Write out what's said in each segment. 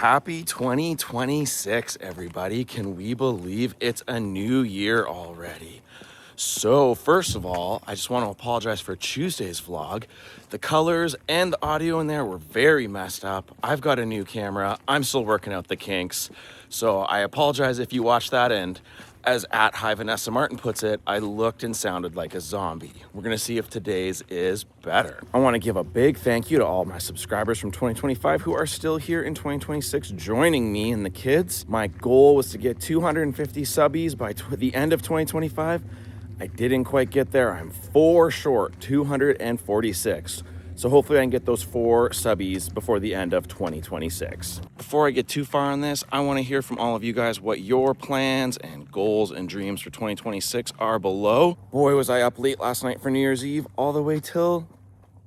Happy 2026, everybody. Can we believe it's a new year already? So first of all, I just want to apologize for Tuesday's vlog. The colors and the audio in there were very messed up. I've got a new camera. I'm still working out the kinks. So I apologize if you watched that, and as at Hi Vanessa Martin puts it, I looked and sounded like a zombie. We're gonna see if today's is better. I wanna give a big thank you to all my subscribers from 2025 who are still here in 2026 joining me and the kids. My goal was to get 250 subbies by the end of 2025. I didn't quite get there. I'm 4 short, 246. So hopefully I can get those 4 subbies before the end of 2026. Before I get too far on this, I want to hear from all of you guys what your plans and goals and dreams for 2026 are below. Boy, was I up late last night for New Year's Eve, all the way till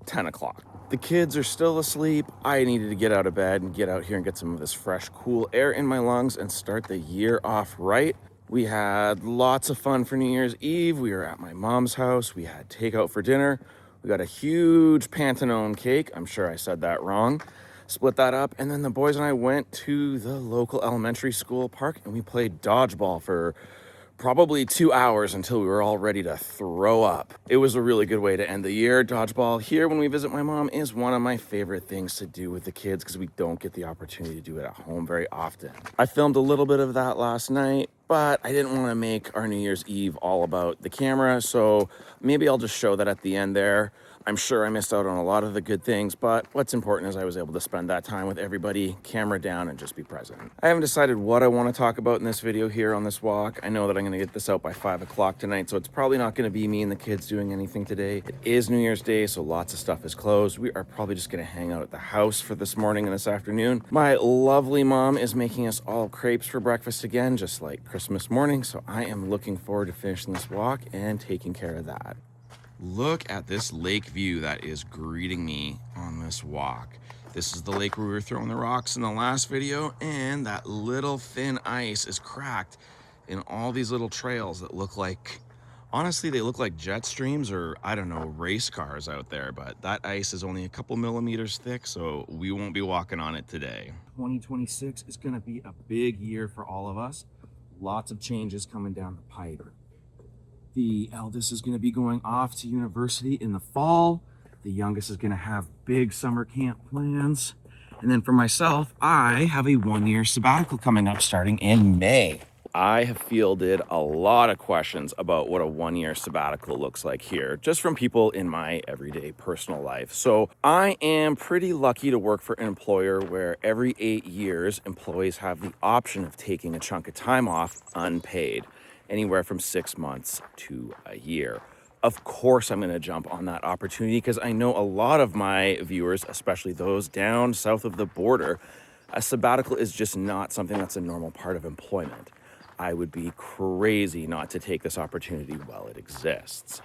10 o'clock. The kids are still asleep. I needed to get out of bed and get out here and get some of this fresh, cool air in my lungs and start the year off right. We had lots of fun for New Year's Eve. We were at my mom's house. We had takeout for dinner. We got a huge Pantone cake. I'm sure I said that wrong. Split that up. And then the boys and I went to the local elementary school park and we played dodgeball for probably 2 hours until we were all ready to throw up. It was a really good way to end the year. Dodgeball here when we visit my mom is one of my favorite things to do with the kids because we don't get the opportunity to do it at home very often. I filmed a little bit of that last night, but I didn't want to make our New Year's Eve all about the camera, so maybe I'll just show that at the end there. I'm sure I missed out on a lot of the good things, but what's important is I was able to spend that time with everybody, camera down, and just be present. I haven't decided what I want to talk about in this video here on this walk. I know that I'm going to get this out by 5 o'clock tonight, so it's probably not going to be me and the kids doing anything today. It is New Year's Day, so lots of stuff is closed. We are probably just going to hang out at the house for this morning and this afternoon. My lovely mom is making us all crepes for breakfast again, just like Christmas morning, so I am looking forward to finishing this walk and taking care of that. Look at this lake view that is greeting me on this walk. This is the lake where we were throwing the rocks in the last video, and that little thin ice is cracked in all these little trails that look like, honestly, they look like jet streams or, I don't know, race cars out there, but that ice is only a couple millimeters thick, so we won't be walking on it today. 2026 is going to be a big year for all of us. Lots of changes coming down the pipe. The eldest is going to be going off to university in the fall. The youngest is going to have big summer camp plans. And then for myself, I have a 1-year sabbatical coming up starting in May. I have fielded a lot of questions about what a 1-year sabbatical looks like here, just from people in my everyday personal life. So I am pretty lucky to work for an employer where every 8 years, employees have the option of taking a chunk of time off unpaid, anywhere from 6 months to a year. Of course, I'm going to jump on that opportunity because I know a lot of my viewers, especially those down south of the border, a sabbatical is just not something that's a normal part of employment. I would be crazy not to take this opportunity while it exists.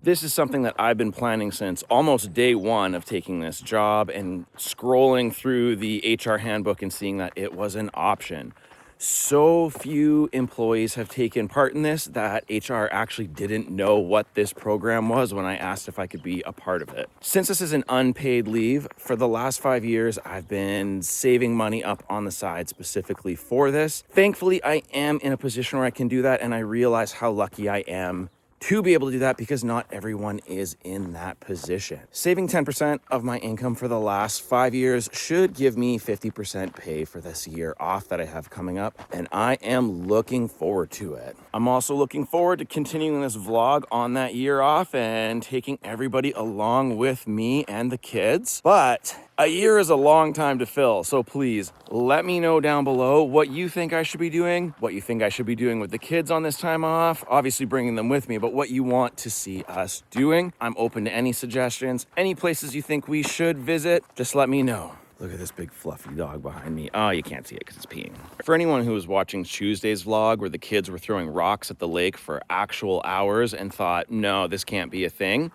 This is something that I've been planning since almost day one of taking this job and scrolling through the HR handbook and seeing that it was an option. So few employees have taken part in this that HR actually didn't know what this program was when I asked if I could be a part of it. Since this is an unpaid leave, for the last 5 years, I've been saving money up on the side specifically for this. Thankfully, I am in a position where I can do that, and I realize how lucky I am to be able to do that because not everyone is in that position. Saving 10% of my income for the last 5 years should give me 50% pay for this year off that I have coming up, and I am looking forward to it. I'm also looking forward to continuing this vlog on that year off and taking everybody along with me and the kids. But a year is a long time to fill, so please let me know down below what you think I should be doing, what you think I should be doing with the kids on this time off, obviously bringing them with me, but what you want to see us doing. I'm open to any suggestions, any places you think we should visit, just let me know. Look at this big fluffy dog behind me. Oh, you can't see it because it's peeing. For anyone who was watching Tuesday's vlog where the kids were throwing rocks at the lake for actual hours and thought, no, this can't be a thing,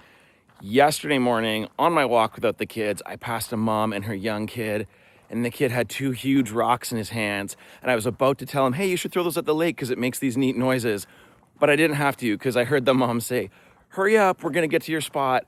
yesterday morning on my walk without the kids, I passed a mom and her young kid, and the kid had 2 huge rocks in his hands, and I was about to tell him, hey, you should throw those at the lake because it makes these neat noises. But I didn't have to because I heard the mom say, hurry up, we're going to get to your spot.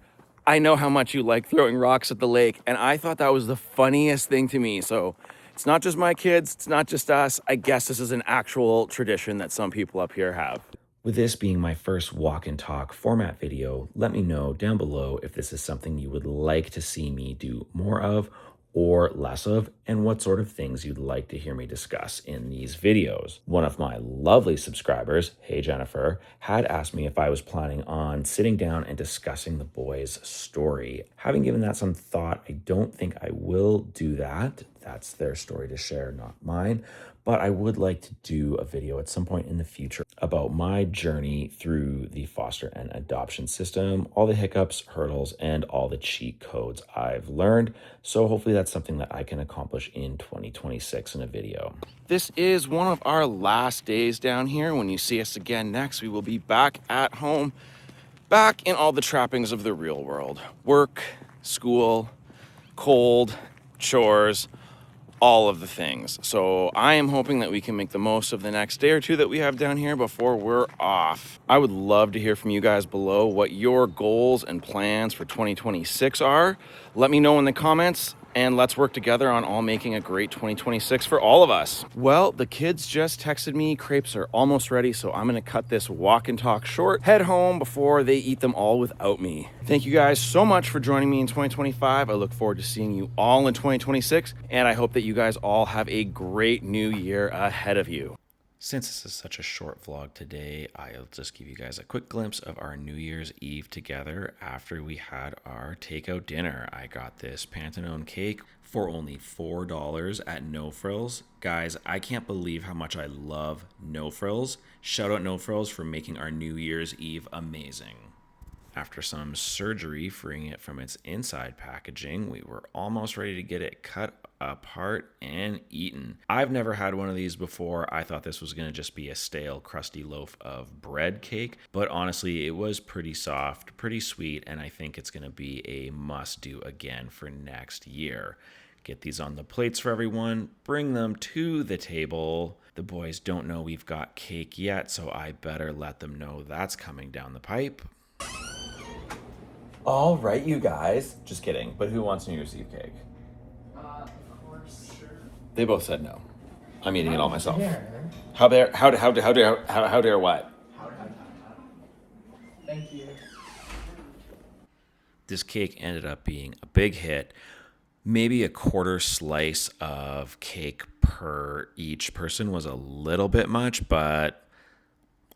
I know how much you like throwing rocks at the lake, and I thought that was the funniest thing to me. So it's not just my kids, it's not just us. I guess this is an actual tradition that some people up here have. With this being my first walk and talk format video, let me know down below if this is something you would like to see me do more of or less of, and what sort of things you'd like to hear me discuss in these videos. One of my lovely subscribers, hey Jennifer, had asked me if I was planning on sitting down and discussing the boys' story. Having given that some thought, I don't think I will do that. That's their story to share, not mine. But I would like to do a video at some point in the future about my journey through the foster and adoption system, all the hiccups, hurdles, and all the cheat codes I've learned. So hopefully that's something that I can accomplish in 2026 in a video. This is one of our last days down here. When you see us again next, we will be back at home, back in all the trappings of the real world. Work, school, cold, chores, all of the things. So I am hoping that we can make the most of the next day or two that we have down here before we're off. I would love to hear from you guys below what your goals and plans for 2026 are. Let me know in the comments, and let's work together on all making a great 2026 for all of us. Well, the kids just texted me crepes are almost ready, so I'm gonna cut this walk and talk short, head home before they eat them all without me. Thank you guys so much for joining me in 2025. I look forward to seeing you all in 2026, and I hope that you guys all have a great new year ahead of you. Since this is such a short vlog today, I'll just give you guys a quick glimpse of our New Year's Eve together after we had our takeout dinner. I got this Pantone cake for only $4 at No Frills. Guys, I can't believe how much I love No Frills. Shout out No Frills for making our New Year's Eve amazing. After some surgery freeing it from its inside packaging, we were almost ready to get it cut apart and eaten. I've never had one of these before. I thought this was going to just be a stale, crusty loaf of bread cake, but honestly, it was pretty soft, pretty sweet, and I think it's going to be a must-do again for next year. Get these on the plates for everyone, bring them to the table. The boys don't know we've got cake yet, so I better let them know that's coming down the pipe. All right, you guys. Just kidding, but who wants New Year's Eve cake? Of course, sure. They both said no. I'm eating it all myself. Dare. How dare what? How. Thank you. This cake ended up being a big hit. Maybe a quarter slice of cake per each person was a little bit much, but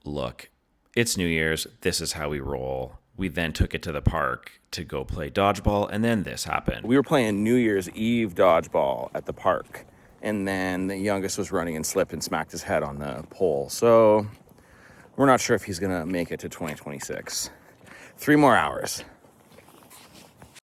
look, it's New Year's. This is how we roll. We then took it to the park to go play dodgeball, and then this happened. We were playing New Year's Eve dodgeball at the park, and then the youngest was running and slipped and smacked his head on the pole. So we're not sure if he's gonna make it to 2026. 3 more hours.